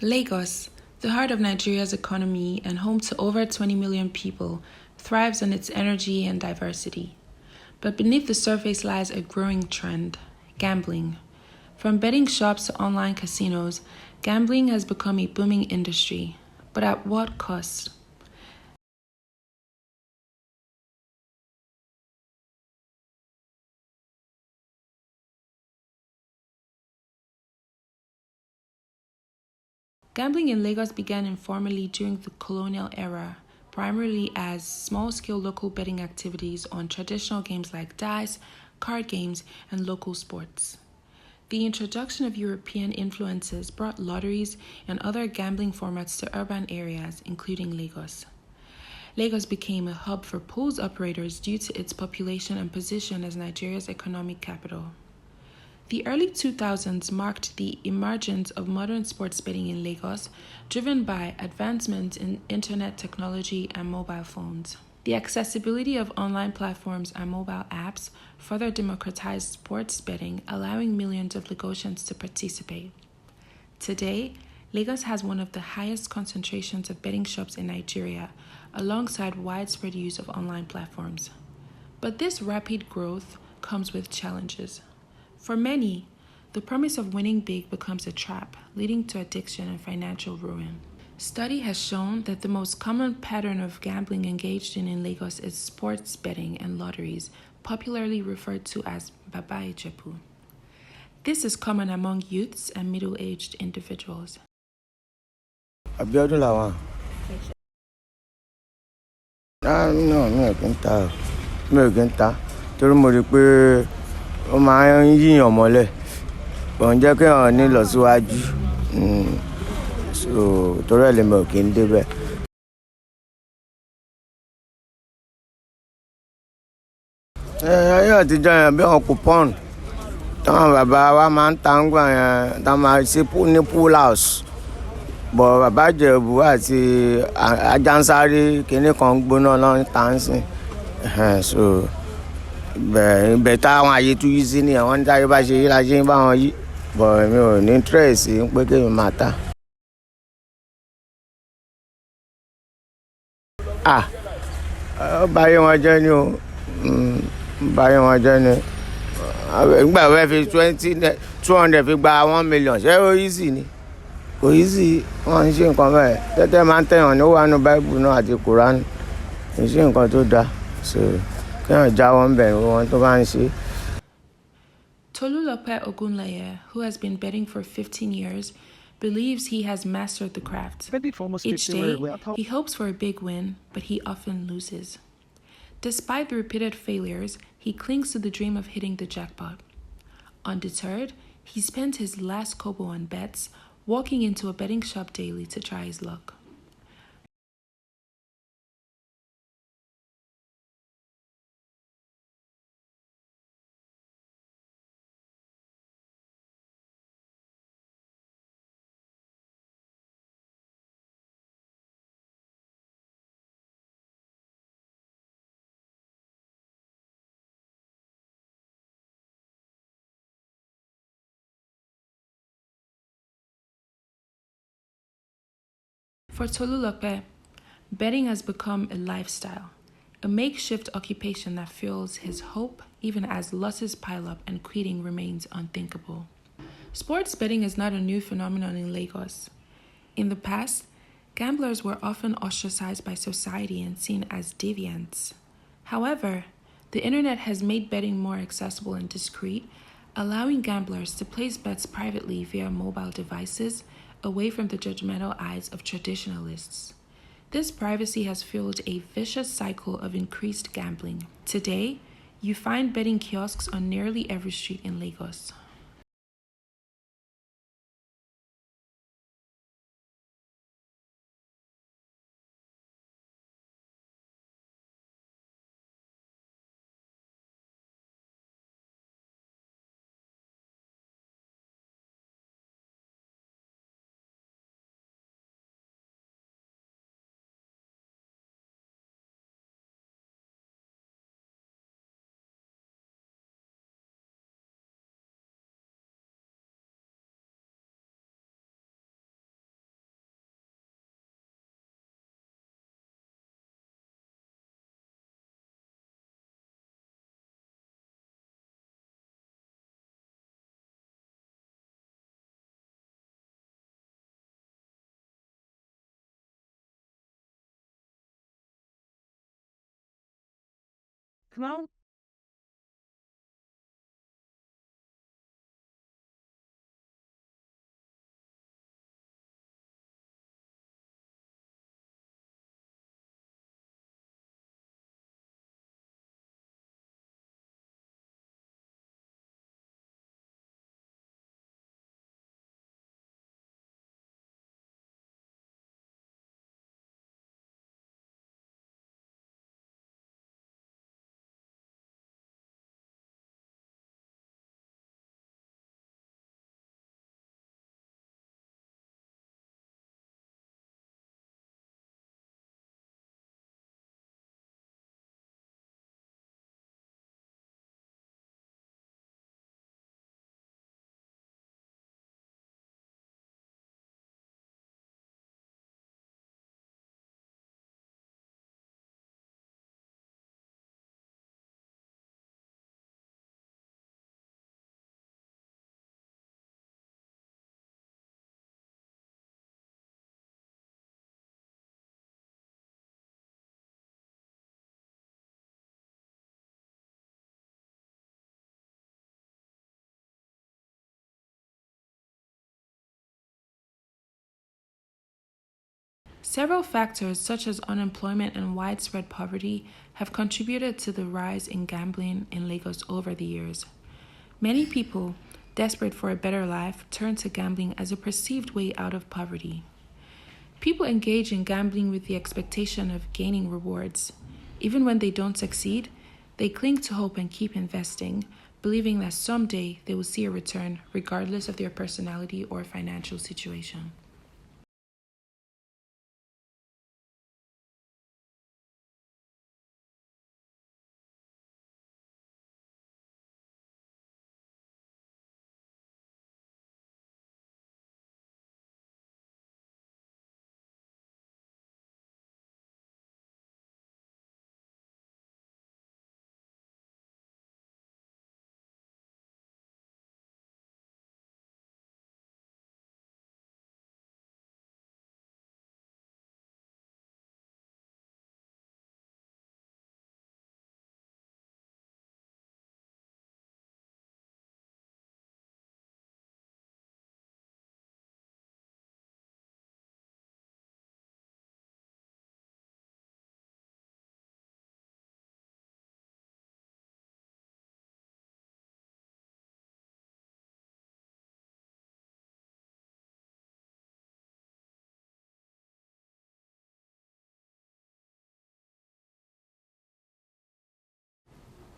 Lagos, the heart of Nigeria's economy and home to over 20 million people, thrives on its energy and diversity. But beneath the surface lies a growing trend: gambling. From betting shops to online casinos, gambling has become a booming industry. But at what cost? Gambling in Lagos began informally during the colonial era, primarily as small scale local betting activities on traditional games like dice, card games, and local sports. The introduction of European influences brought lotteries and other gambling formats to urban areas, including Lagos. Lagos became a hub for pools operators due to its population and position as Nigeria's economic capital. The early 2000s marked the emergence of modern sports betting in Lagos, driven by advancements in internet technology and mobile phones. The accessibility of online platforms and mobile apps further democratized sports betting, allowing millions of Lagosians to participate. Today, Lagos has one of the highest concentrations of betting shops in Nigeria, alongside widespread use of online platforms. But this rapid growth comes with challenges. For many, the promise of winning big becomes a trap, leading to addiction and financial ruin. Study has shown that the most common pattern of gambling engaged in Lagos is sports betting and lotteries, popularly referred to as Baba Ijebu. This is common among youths and middle-aged individuals. Abiodun làwọn. No, mi ò kí ń ta o. Mi ò kí ń ta. Torí mo rí pé ó máa ń yíyàn mọ́lẹ̀. Kò ń jẹ́ kí èèyàn ní ìlọsíwájú. So torí ẹ̀ lèmi ò kí ń débẹ̀. Ayé àtijọ́ yẹn bí wọn coupon táwọn bàbá wa máa ń ta ń gbà yẹn tá máa ṣe ní pool house. Bọ̀ bàbá Ìjẹ̀bú àti Ajánsáré kìíní kan gbóná náà tá ń sìn. So ibẹ̀ táwọn ayé tún yí sí nìyẹn, wọ́n ní táyé bá ṣe yí la ṣe ń bá wọn yí. Bọ̀ mi ò ní interest ń pé kémi máa ta. Ó báyé wọn jẹ́ ni o. Báyé wọn jẹ́ ni. Nígbà wọ́n fi 200 fi gba 1 million ṣé ó yí sí ni? Kò yí sí, wọ́n ń ṣe nǹkan bẹ́ẹ̀. Tẹ́tẹ́ máa ń tẹ̀yàn ní ó wà nínú Bible náà àti Quran. Kì í ṣe nǹkan tó dáa. So kéèyàn jáwọ́ ń bẹ̀ wọn tó bá ń ṣe. Tolulope Ogunleye, who has been betting for 15 years, believes he has mastered the craft. Each day, he hopes for a big win, but he often loses. Despite the repeated failures, he clings to the dream of hitting the jackpot. Undeterred, he spends his last kobo on bets, walking into a betting shop daily to try his luck. For Tolulope, betting has become a lifestyle, a makeshift occupation that fuels his hope even as losses pile up and quitting remains unthinkable. Sports betting is not a new phenomenon in Lagos. In the past, gamblers were often ostracized by society and seen as deviants. However, the internet has made betting more accessible and discreet, allowing gamblers to place bets privately via mobile devices, away from the judgmental eyes of traditionalists. This privacy has fueled a vicious cycle of increased gambling. Today, you find betting kiosks on nearly every street in Lagos. Hello? Several factors, such as unemployment and widespread poverty, have contributed to the rise in gambling in Lagos over the years. Many people, desperate for a better life, turn to gambling as a perceived way out of poverty. People engage in gambling with the expectation of gaining rewards. Even when they don't succeed, they cling to hope and keep investing, believing that someday they will see a return, regardless of their personality or financial situation.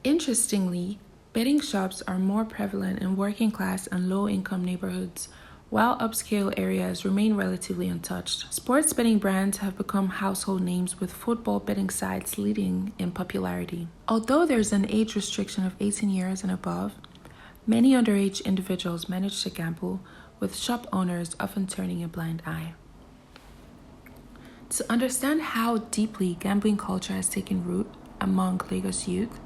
Interestingly, betting shops are more prevalent in working class and low income neighborhoods, while upscale areas remain relatively untouched. Sports betting brands have become household names, with football betting sites leading in popularity. Although there's an age restriction of 18 years and above, many underage individuals manage to gamble, with shop owners often turning a blind eye. To understand how deeply gambling culture has taken root among Lagos youth,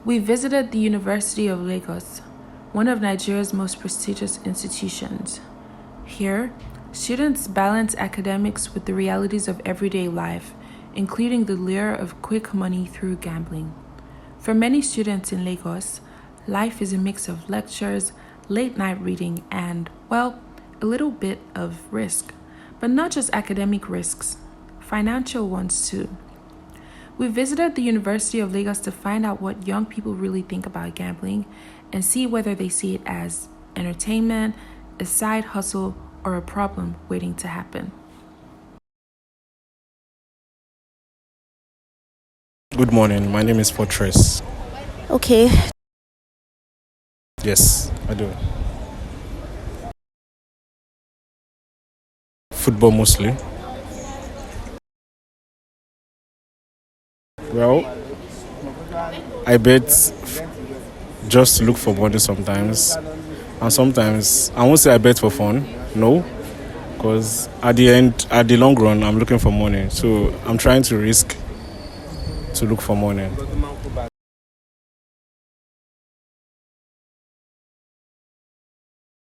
we visited the University of Lagos, one of Nigeria's most prestigious institutions. Here, students balance academics with the realities of everyday life, including the lure of quick money through gambling. For many students in Lagos, life is a mix of lectures, late night reading, and, well, a little bit of risk. But not just academic risks, financial ones too. We visited the University of Lagos to find out what young people really think about gambling and see whether they see it as entertainment, a side hustle, or a problem waiting to happen. Good morning. My name is Fortress. Okay. Yes, I do. Football mostly. Well, I bet just to look for money sometimes. And sometimes, I won't say I bet for fun. No. Because at the long run, I'm looking for money. So I'm trying to risk to look for money.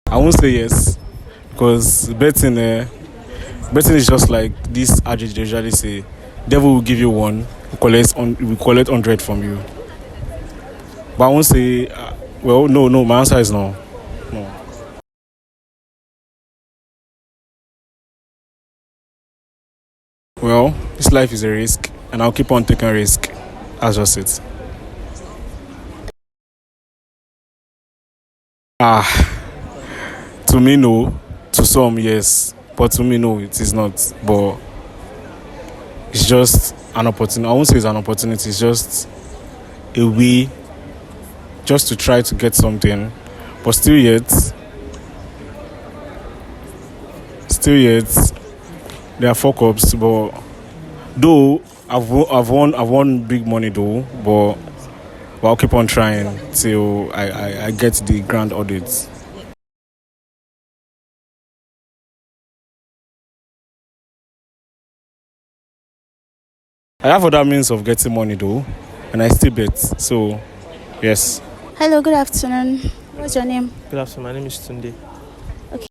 I won't say yes. Because betting is just like this adage they usually say. Devil will give you one, will collect 100 from you. But I won't say, no, my answer is no. No. Well, this life is a risk, and I'll keep on taking risk. That's just it. To me, no. To some, yes. But to me, no, it is not. But it's just an opportunity. I won't say it's an opportunity. It's just a way just to try to get something. But still yet, there are fuck ups. But though I've won big money though. But I'll keep on trying till I get the grand audit. I have other means of getting money though, and I still bet. So, yes. Hello, good afternoon. What's your name? Good afternoon. My name is Tunde. Okay.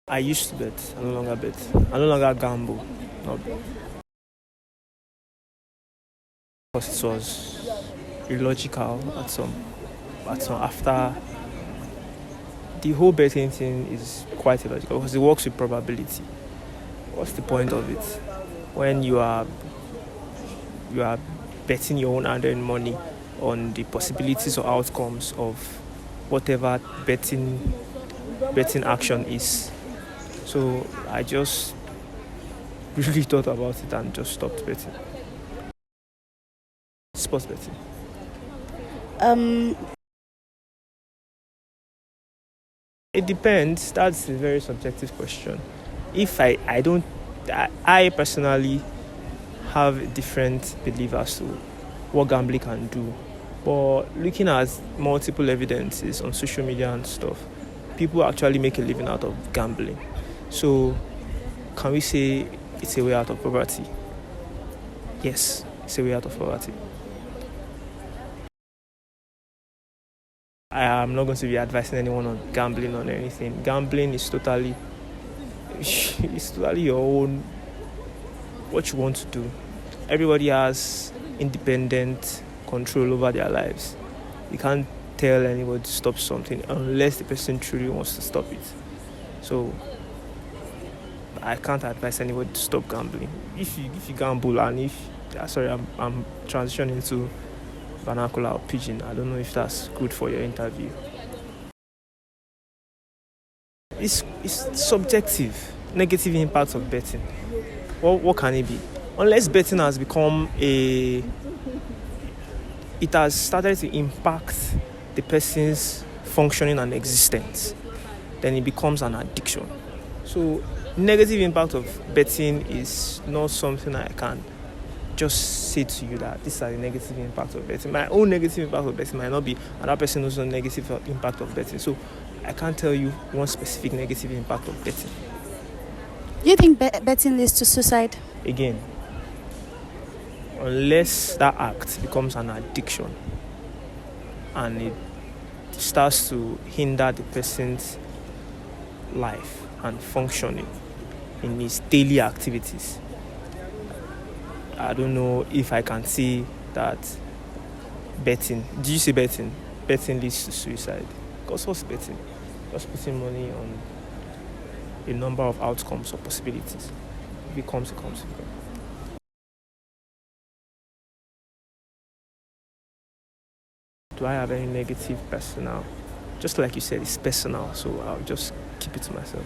I used to bet. I no longer bet. I no longer gamble. No. Because it was illogical at some after the whole betting thing is quite illogical because it works with probability. What's the point of it? When you are betting your own hard-earned money on the possibilities or outcomes of whatever betting action is. So I just really thought about it and just stopped betting. Sports betting. It depends. That's a very subjective question. If I personally have different belief as to what gambling can do. But looking at multiple evidences on social media and stuff, people actually make a living out of gambling. So can we say it's a way out of poverty? Yes, it's a way out of poverty. I am not going to be advising anyone on gambling or anything. Gambling is totally your own, what you want to do. Everybody has independent control over their lives. You can't tell anybody to stop something unless the person truly wants to stop it. So I can't advise anybody to stop gambling. If you gamble and I'm transitioning to vernacular or pidgin. I don't know if that's good for your interview. It's subjective. Negative impact of betting. What can it be? Unless betting has become it has started to impact the person's functioning and existence, then it becomes an addiction. So negative impact of betting is not something I can just say to you that this is a negative impact of betting. My own negative impact of betting might not be another person who's on negative impact of betting. So I can't tell you one specific negative impact of betting. Do you think betting leads to suicide? Again, unless that act becomes an addiction and it starts to hinder the person's life and functioning in his daily activities, I don't know if I can say that betting. Do you say betting? Betting leads to suicide. Because what's betting? Just putting money on a number of outcomes or possibilities. If it comes, it comes. Do I have any negative personal? Just like you said, it's personal, so I'll just keep it to myself.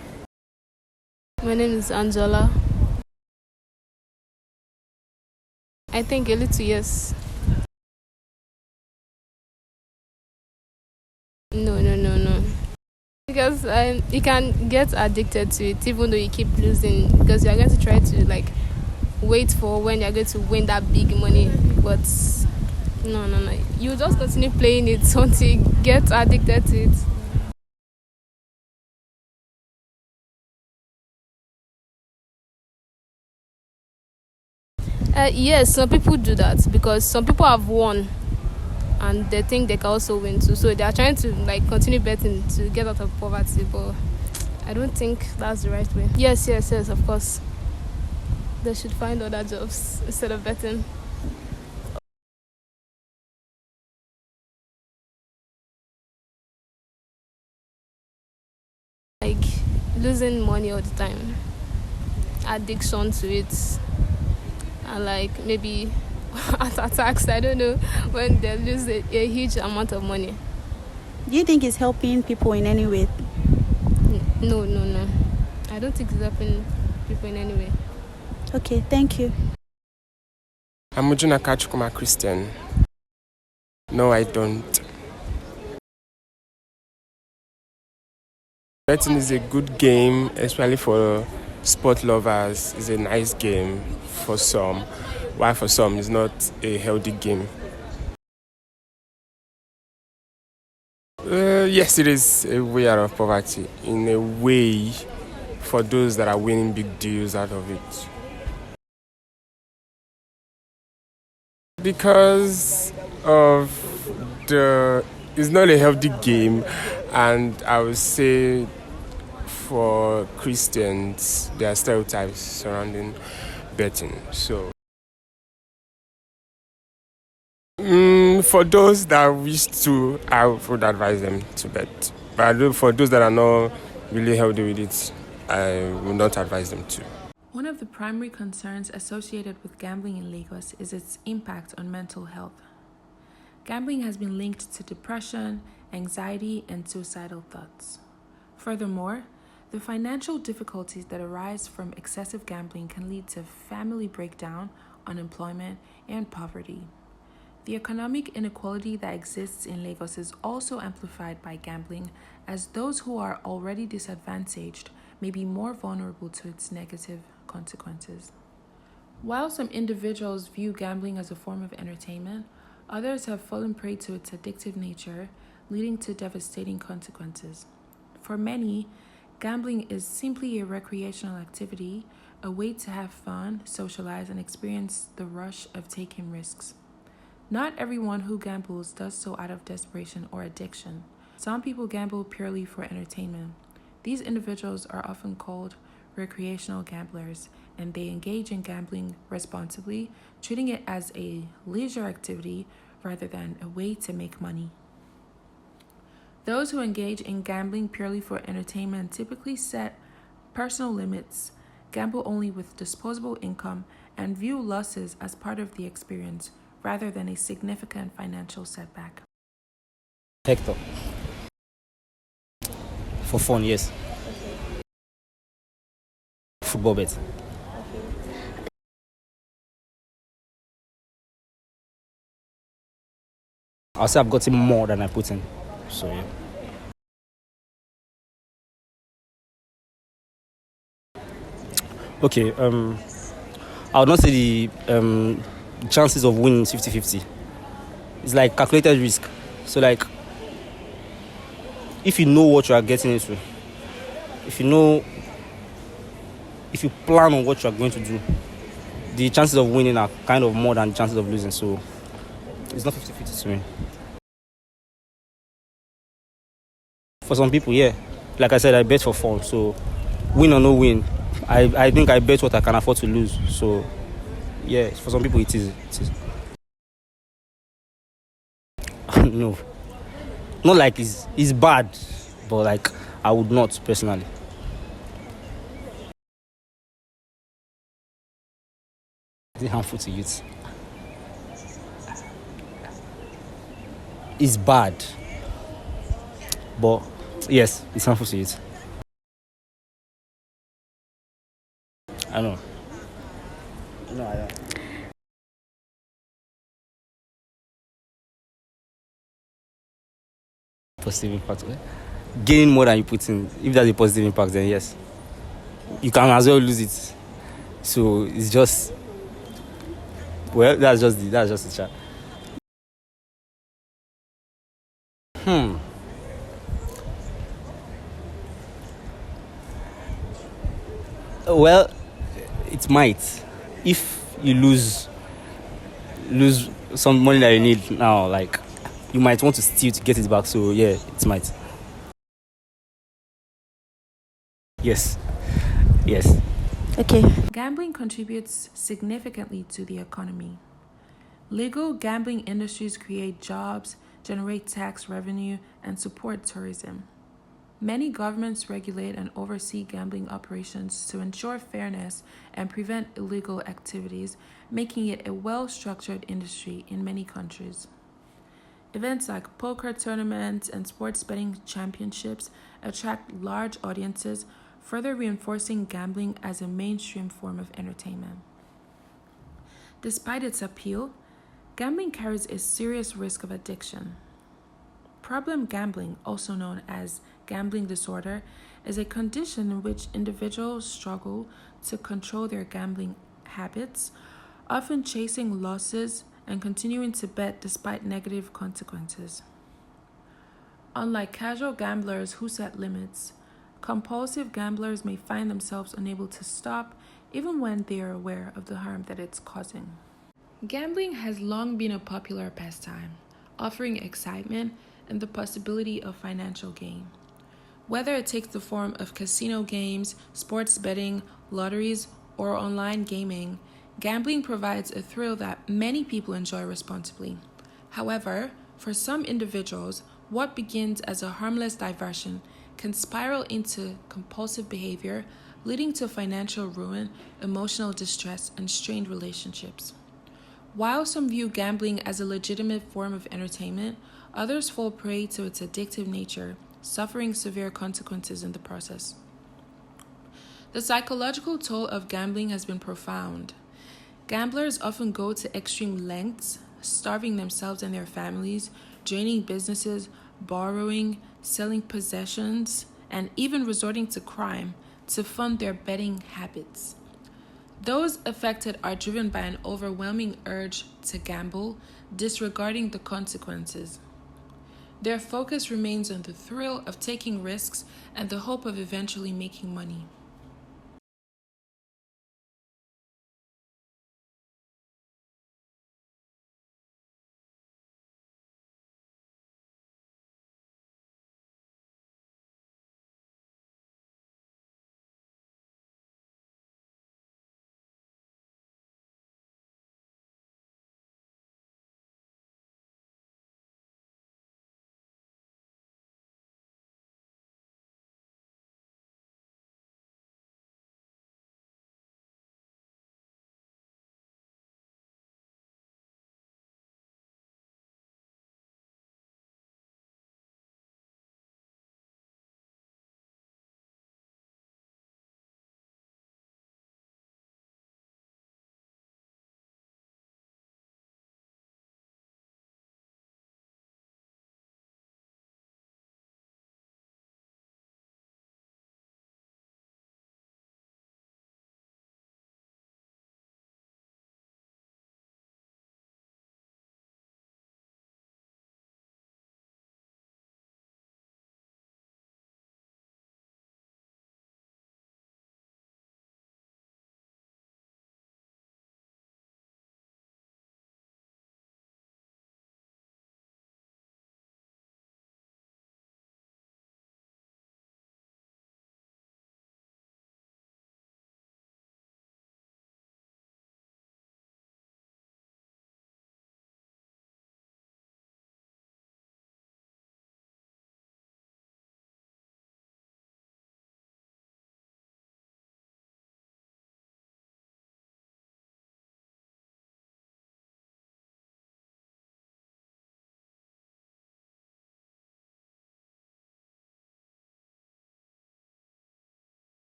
My name is Angela. I think a little yes. No. Because you can get addicted to it even though you keep losing, because you're going to try to wait for when you're going to win that big money. But no. You just continue playing it until you get addicted to it. Yes, some people do that because some people have won and they think they can also win too. So they are trying to continue betting to get out of poverty, but I don't think that's the right way. Yes, of course. They should find other jobs instead of betting. losing money all the time, addiction to it, and like maybe heart attacks, I don't know, when they lose a huge amount of money. Do you think it's helping people in any way? No. I don't think it's helping people in any way. Okay, thank you. I'm Ujuna Kachukuma Christian. No, I don't. Betting is a good game, especially for sport lovers. It's a nice game for some, while for some it's not a healthy game. Yes, it is a way out of poverty, in a way, for those that are winning big deals out of it. Because of it's not a healthy game, and I would say for Christians, there are stereotypes surrounding betting. So, for those that wish to, I would advise them to bet. But for those that are not really healthy with it, I would not advise them to. One of the primary concerns associated with gambling in Lagos is its impact on mental health. Gambling has been linked to depression, anxiety, and suicidal thoughts. Furthermore, the financial difficulties that arise from excessive gambling can lead to family breakdown, unemployment, and poverty. The economic inequality that exists in Lagos is also amplified by gambling, as those who are already disadvantaged may be more vulnerable to its negative consequences. While some individuals view gambling as a form of entertainment, others have fallen prey to its addictive nature, leading to devastating consequences. For many, gambling is simply a recreational activity, a way to have fun, socialize, and experience the rush of taking risks. Not everyone who gambles does so out of desperation or addiction. Some people gamble purely for entertainment. These individuals are often called recreational gamblers, and they engage in gambling responsibly, treating it as a leisure activity rather than a way to make money. Those who engage in gambling purely for entertainment typically set personal limits, gamble only with disposable income, and view losses as part of the experience rather than a significant financial setback. Hector. For fun, yes. Football bet. I'll say I've gotten more than I put in. So yeah. Okay, I would not say the chances of winning 50-50. It's like calculated risk. So like, if you know what you are getting into, if you plan on what you are going to do, the chances of winning are kind of more than the chances of losing. So it's not 50-50 to me. For some people, yeah. Like I said, I bet for fun. So win or no win, I think I bet what I can afford to lose. So yeah, for some people it is. No. Not like it's bad, but like I would not personally. Is it harmful to youth? It's bad. But yes, it's harmful to youth. I know. No, I don't. Positive impact. Gaining more than you put in. If there's a positive impact, then yes. You can as well lose it. So it's just, well, that's just the chat. Well, it might. If you lose some money that you need now, like, you might want to steal to get it back. So yeah, it might. Yes. Okay. Gambling contributes significantly to the economy. Legal gambling industries create jobs, generate tax revenue, and support tourism. Many governments regulate and oversee gambling operations to ensure fairness and prevent illegal activities, making it a well structured industry in many countries. Events like poker tournaments and sports betting championships attract large audiences, further reinforcing gambling as a mainstream form of entertainment. Despite its appeal, gambling carries a serious risk of addiction. Problem gambling, also known as gambling disorder, is a condition in which individuals struggle to control their gambling habits, often chasing losses and continuing to bet despite negative consequences. Unlike casual gamblers who set limits, compulsive gamblers may find themselves unable to stop even when they are aware of the harm that it's causing. Gambling has long been a popular pastime, offering excitement and the possibility of financial gain. Whether it takes the form of casino games, sports betting, lotteries, or online gaming, gambling provides a thrill that many people enjoy responsibly. However, for some individuals, what begins as a harmless diversion can spiral into compulsive behavior, leading to financial ruin, emotional distress, and strained relationships. While some view gambling as a legitimate form of entertainment, others fall prey to its addictive nature, suffering severe consequences in the process. The psychological toll of gambling has been profound. Gamblers often go to extreme lengths, starving themselves and their families, draining businesses, borrowing, selling possessions, and even resorting to crime to fund their betting habits. Those affected are driven by an overwhelming urge to gamble, disregarding the consequences. Their focus remains on the thrill of taking risks and the hope of eventually making money.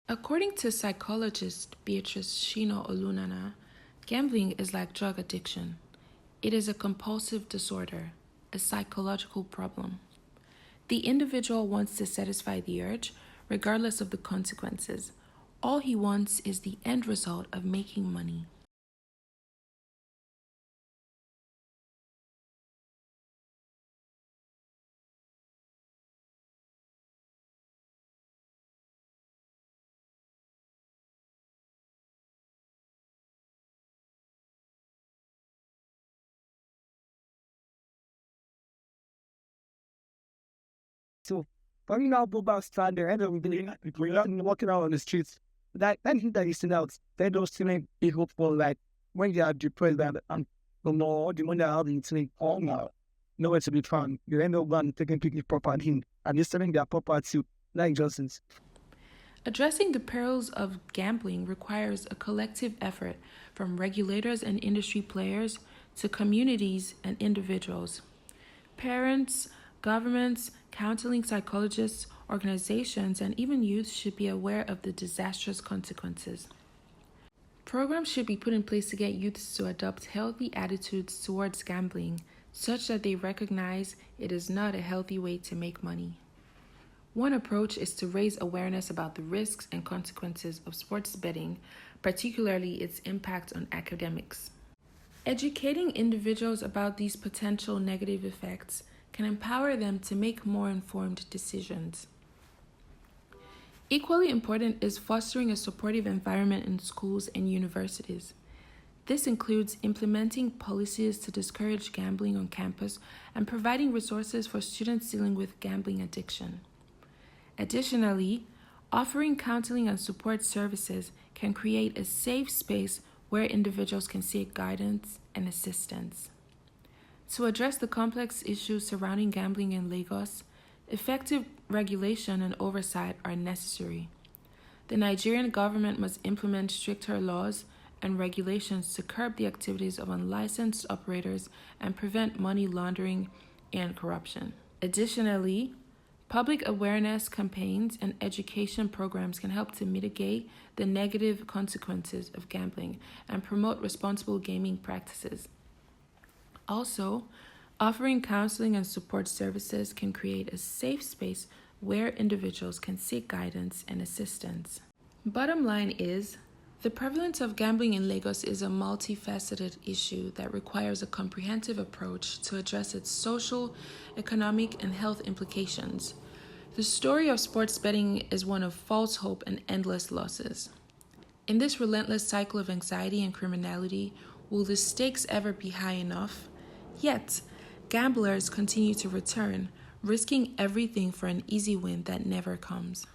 According to psychologist Beatrice Shino Olunana, gambling is like drug addiction. It is a compulsive disorder, a psychological problem. The individual wants to satisfy the urge, regardless of the consequences. All he wants is the end result of making money. So, funny now, go back stand there, and we're walking around on the streets. That thing that you send out, they don't seem be hopeful, like when they are depressed and the more the money out in saying, oh no, nowhere to be found. You end up going taking people's property and just selling their property like Johnson's. Addressing the perils of gambling requires a collective effort from regulators and industry players to communities and individuals. Parents, governments, counseling psychologists, organizations, and even youth should be aware of the disastrous consequences. Programs should be put in place to get youths to adopt healthy attitudes towards gambling, such that they recognize it is not a healthy way to make money. One approach is to raise awareness about the risks and consequences of sports betting, particularly its impact on academics. Educating individuals about these potential negative effects can empower them to make more informed decisions. Equally important is fostering a supportive environment in schools and universities. This includes implementing policies to discourage gambling on campus and providing resources for students dealing with gambling addiction. Additionally, offering counseling and support services can create a safe space where individuals can seek guidance and assistance. To address the complex issues surrounding gambling in Lagos, effective regulation and oversight are necessary. The Nigerian government must implement stricter laws and regulations to curb the activities of unlicensed operators and prevent money laundering and corruption. Additionally, public awareness campaigns and education programs can help to mitigate the negative consequences of gambling and promote responsible gaming practices. Also, offering counseling and support services can create a safe space where individuals can seek guidance and assistance. Bottom line is, the prevalence of gambling in Lagos is a multifaceted issue that requires a comprehensive approach to address its social, economic, and health implications. The story of sports betting is one of false hope and endless losses. In this relentless cycle of anxiety and criminality, will the stakes ever be high enough? Yet, gamblers continue to return, risking everything for an easy win that never comes.